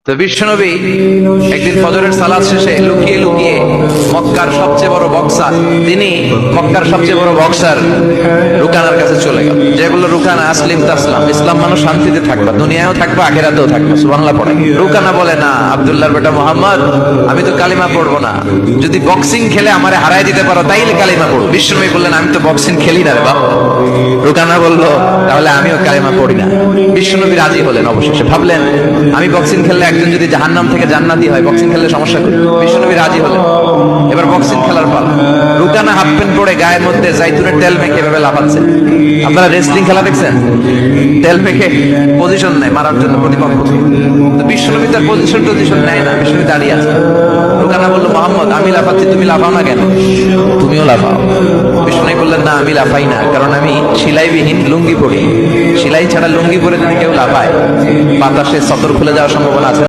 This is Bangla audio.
তো বিশ্বনবী একদিন ফজরের সালাত শেষে লুকিয়ে লুকিয়ে মক্কার সবচেয়ে বড় বক্সার রুকানার কাছে চলে গেল। যেগুলো রুকানা আসলিম তাসলাম, ইসলাম মানুষ শান্তিতে থাকবা, দুনিয়ায়ও থাকবা, আখিরাতেও থাকবা। সুবহানাল্লাহ পড়ে। রুকানা বলে, না আব্দুল্লাহর বেটা মোহাম্মদ, আমি তো কালিমা পড়বো না। যদি বক্সিং খেলে আমারে হারাই দিতে পারো তাইলে কালিমা পড়ো। বিশ্বনবী বললেন, আমি তো বক্সিং খেলি না রে বাপ। রুকানা বলল, তাহলে আমিও কালিমা পড়ি না। বিশ্বনবী রাজি হলেন। অবশেষে ভাবলেন, আমি বক্সিং খেললে একজন যদি জাহান্নাম থেকে জান্নাতি হয়, বক্সিং খেললে সমস্যা করি। বিশ্বনবী রাজি হলেন। এবার বক্সিং খেলার পালা। রুকানা হাফ প্যান্ট পরে গায়ের মধ্যে জাইতুনের তেল মেখে এভাবে লাফাচ্ছে। আপনারা রেসলিং খেলা দেখছেন? তেল মেখে পজিশন নেয় মারার জন্য প্রতিপক্ষ। তো বিশ্বনবী তার পজিশন নেয় না, বিশ্বনবী দাঁড়িয়ে আছে। রুকানা বলল, মোহাম্মদ, আমি লাফাচ্ছি, তুমি লাফাও না কেন? তুমিও লাফাও। বিশ্বনবী বললেন, না আমি লাফাই না, কারণ আমি সেলাইবিহীন লুঙ্গি পরি। সেলাই ছাড়া লুঙ্গি পরে যদি কেউ লাফায়, বাতাসে সতর খুলে যাওয়ার সম্ভাবনা আছে।